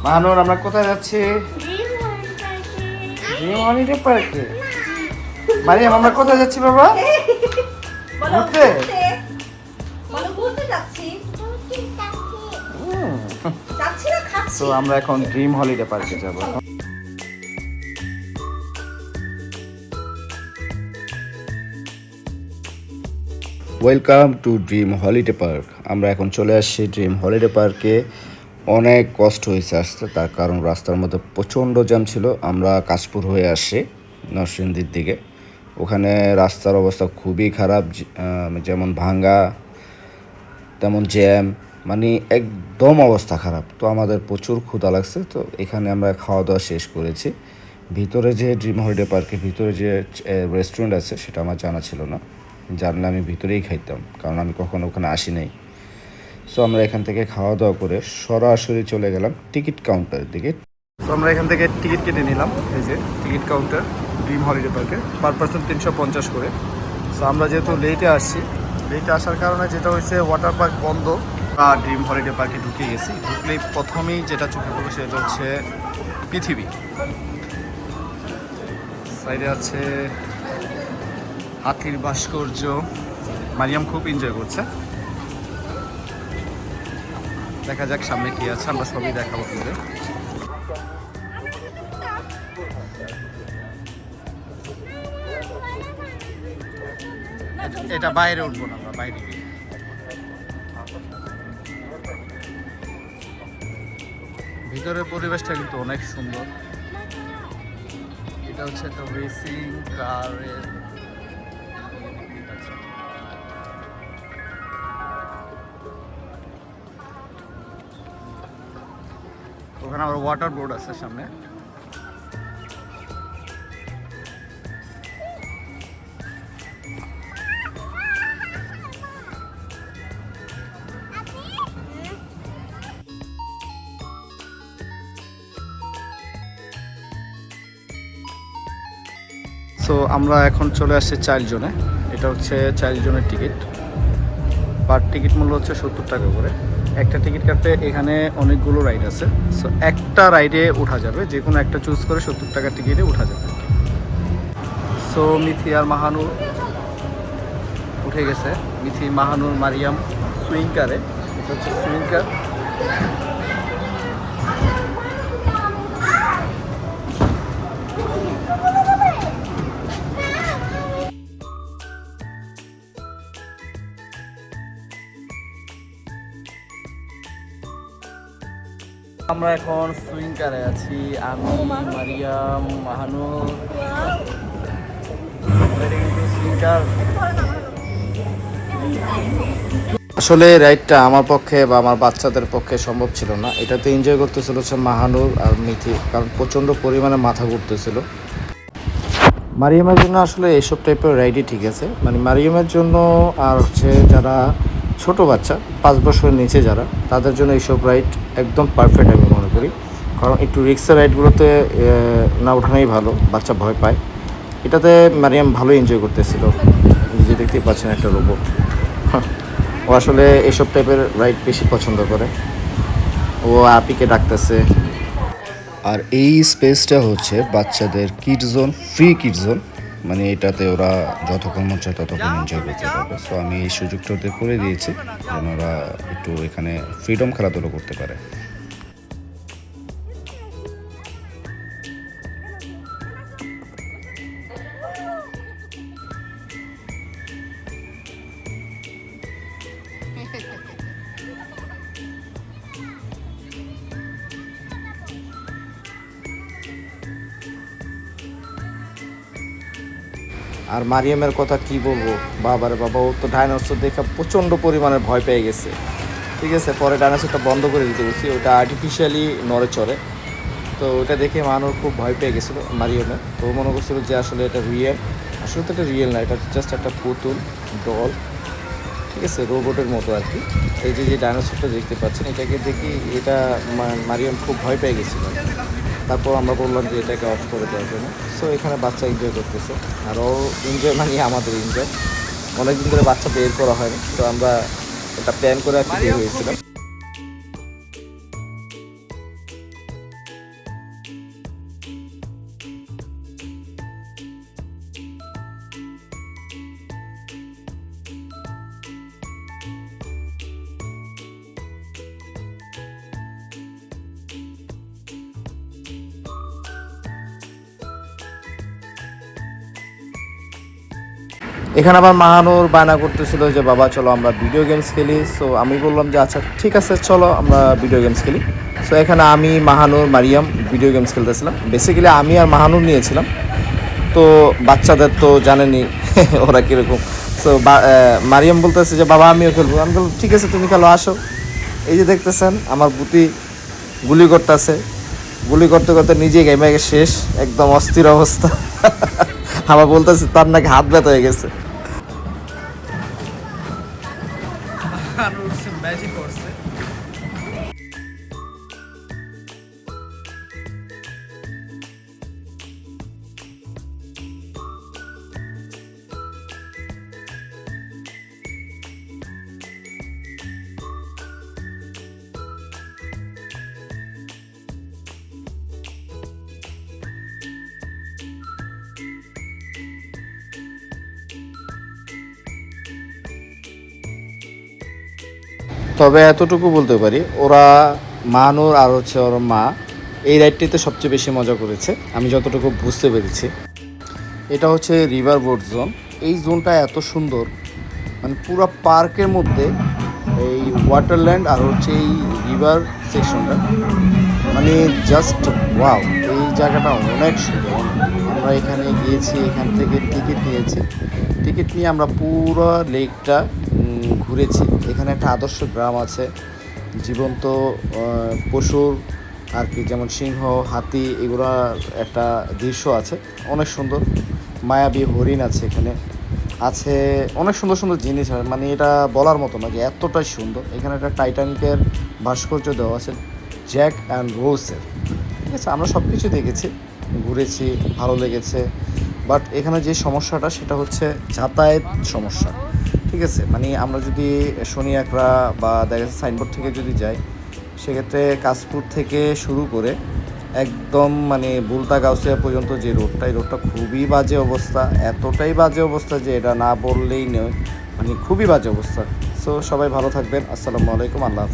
মাহানুর আমরা কোথায় যাচ্ছি? ড্রিম হলিডে পার্কে। মারিয়াম আমরা কোথায় যাচ্ছি বাবা? ঘুরতে। তো আমরা এখন ড্রিম হলিডে পার্কে যাব। Welcome to dream holiday park. আমরা এখন চলে আসছি ড্রিম হলিডে পার্কে। অনেক কষ্ট হয়েছে আসতে, তার কারণ রাস্তার মধ্যে প্রচণ্ড জ্যাম ছিল। আমরা কাশপুর হয়ে আসছি নরসিংদীর দিকে। ওখানে রাস্তার অবস্থা খুবই খারাপ, যেমন ভাঙ্গা তেমন জ্যাম, মানে একদম অবস্থা খারাপ। তো আমাদের প্রচুর ক্ষুধা লাগছে, তো এখানে আমরা খাওয়া দাওয়া শেষ করেছি। ভিতরে যে ড্রিম হলিডে পার্কের ভিতরে যে রেস্টুরেন্ট আছে সেটা আমার জানা ছিল না, জানলে আমি ভিতরেই খাইতাম, কারণ আমি কখনো ওখানে আসি নাই। সো আমরা এখান থেকে খাওয়া দাওয়া করে সরাসরি চলে গেলাম টিকিট কাউন্টারের দিকে। তো আমরা এখান থেকে টিকিট কেটে নিলাম, এই যে টিকিট কাউন্টার ড্রিম হলিডে পার্কে, পার পার্সন 350 করে। সো আমরা যেহেতু লেটে আসছি, লেটে আসার কারণে যেটা হয়েছে ওয়াটার পার্ক বন্ধ, ড্রিম হলিডে পার্কে ঢুকে গেছি। ঢুকলেই প্রথমেই যেটা চোখে পড়লো সেটা হচ্ছে পৃথিবী। সাইডে আছে হাতির ভাস্কর্য। মারিয়াম খুব এনজয় করছে। দেখা যাক সামনে কি আছে, আমরা সবই দেখাবো আপনাদের। এটা বাইরে উঠবো না, আমরা বাইরে গিয়ে। ভিতরের পরিবেশটা কিন্তু অনেক সুন্দর। এটা হচ্ছে একটা রেসিং কারের, ওখানে আবার ওয়াটার বোর্ড আছে সামনে। সো আমরা এখন চলে আসছি 4 জনে। এটা হচ্ছে 4 জনের টিকিট। পার টিকিট মূল্য হচ্ছে 70 টাকা করে। একটা টিকিট কাটতে এখানে অনেকগুলো রাইড আছে। সো একটা রাইডে ওঠা যাবে, যে কোনো একটা চুজ করে 70 টাকার টিকিটে ওঠা যাবে। সো মিথি আর মাহানুর উঠে গেছে। মিথি, মাহানুর, মারিয়াম সুইং কারে। এটা হচ্ছে সুইং কার। আমরা এখন সুইং কারে আছি, আমি, মারিয়াম, মাহানুর। আসলে রাইডটা আমার পক্ষে বা আমার বাচ্চাদের পক্ষে সম্ভব ছিল না। এটাতে এনজয় করতেছিল হচ্ছে মাহানুর আর মিথি, কারণ প্রচণ্ড পরিমাণে মাথা ঘুরতেছিল। মারিয়ামের জন্য আসলে এইসব টাইপের রাইডই ঠিক আছে, মানে মারিয়ামের জন্য আর হচ্ছে যারা ছোট বাচ্চা 5 বছরের নিচে যারা, তাদের জন্য এইসব রাইড একদম পারফেক্ট আমি মনে করি। কারণ একটু রিক্সের রাইডগুলোতে না ওঠানোই ভালো, বাচ্চা ভয় পায়। এটাতে মারিয়াম ভালো এনজয় করতেছিল। নিজে দেখতেই পাচ্ছেন একটা রোবট। ও আসলে এইসব টাইপের রাইড বেশি পছন্দ করে। ও আপিকে ডাকতেছে। আর এই স্পেসটা হচ্ছে বাচ্চাদের kid zone, free kid zone, মানে এটাতে ওরা যতক্ষণ মন চায় ততক্ষণ এনজয় করতে পারবে। সো আমি এই সুযোগটা ওদের করে দিয়েছি যেন ওরা একটু এখানে ফ্রিডম খেলাধুলো করতে পারে। আর মারিয়ামের কথা কি বলবো, বাবারে বাবা, ও তো ডাইনোসর দেখে প্রচণ্ড পরিমাণে ভয় পেয়ে গেছে। ঠিক আছে, পরে ডাইনোসরটা বন্ধ করে দিতে বলছি, ওটা আর্টিফিশিয়ালি নড়ে চড়ে। তো ওটা দেখে মানুষ খুব ভয় পেয়ে গেছিলো মারিয়ামের। তো মনে করছিল যে আসলে এটা রিয়েল। আসলে তো এটা রিয়েল না, এটা জাস্ট একটা পুতুল ডল, ঠিক আছে, রোবটের মতো আর কি। এই যে যে ডাইনোসরটা দেখতে পাচ্ছেন, এটাকে দেখি এটা মারিয়াম খুব ভয় পেয়ে গেছিলো। তারপর আমরা বললাম যে এটাকে অফ করে দেওয়ার জন্য। সো এখানে বাচ্চা এনজয় করতেছে, আর ও এনজয় মানে আমাদের এনজয়। অনেকদিন ধরে বাচ্চা বের করা হয়নি, তো আমরা এটা প্ল্যান করে আর কি বের হয়েছিলাম। এখানে আবার মাহানুর বায়না করতেছিল যে বাবা চলো আমরা ভিডিও গেমস খেলি। সো আমি বললাম যে আচ্ছা ঠিক আছে চলো আমরা ভিডিও গেমস খেলি। সো এখানে আমি, মাহানুর, মারিয়াম ভিডিও গেমস খেলতেছিলাম। বেসিক্যালি আমি আর মাহানুর নিয়েছিলাম। তো বাচ্চাদের তো জানেনি ওরা কীরকম। সো মারিয়াম বলতেছে যে বাবা আমিও খেলবো। আমি বললাম ঠিক আছে তুমি খেলো, আসো। এই যে দেখতেছেন আমার বুতি গুলি করতেছে, গুলি করতে করতে নিজে গেমে শেষ, একদম অস্থির অবস্থা। আবার বলতেছে তার নাকি হাত ব্যথা হয়ে গেছে। ম্যাজিক করছে। তবে এতটুকু বলতে পারি, ওরা মাহানুর আর হচ্ছে ওর মা এই রাইডটিতে সবচেয়ে বেশি মজা করেছে আমি যতটুকু বুঝতে পেরেছি। এটা হচ্ছে রিভার বোট জোন। এই জোনটা এত সুন্দর, মানে পুরো পার্কের মধ্যে এই ওয়াটারল্যান্ড আর হচ্ছে এই রিভার সেকশনটা, মানে জাস্ট ওয়াও। এই জায়গাটা অনেক সুন্দর। আমরা এখানে গিয়েছি, এখান থেকে টিকিট নিয়েছি। টিকিট নিয়ে আমরা পুরো লেকটা ঘুরেছি। এখানে একটা আদর্শ গ্রাম আছে, জীবন্ত পশুর আর কি, যেমন সিংহ, হাতি, এগুলোর একটা দৃশ্য আছে অনেক সুন্দর। মায়াবী হরিণ আছে এখানে, আছে অনেক সুন্দর সুন্দর জিনিস আছে, মানে এটা বলার মতো না যে এতটাই সুন্দর। এখানে একটা টাইটানিকের ভাস্কর্য দেওয়া আছে, জ্যাক অ্যান্ড রোজের। ঠিক আছে, আমরা সব কিছু দেখেছি, ঘুরেছি, ভালো লেগেছে। বাট এখানে যে সমস্যাটা সেটা হচ্ছে যাতায়াত সমস্যা। ঠিক আছে, মানে আমরা যদি শনি একরা বা দেখা যাচ্ছে সাইনবোর্ড থেকে যদি যাই, সেক্ষেত্রে কাশপুর থেকে শুরু করে একদম মানে বুলতা গাউসিয়া পর্যন্ত যে রোডটা, এই রোডটা খুবই বাজে অবস্থা। এতটাই বাজে অবস্থা যে এটা না বললেই নয়, মানে খুবই বাজে অবস্থা। সো সবাই ভালো থাকবেন। আসসালামু আলাইকুম, আল্লাহ হাফেজ।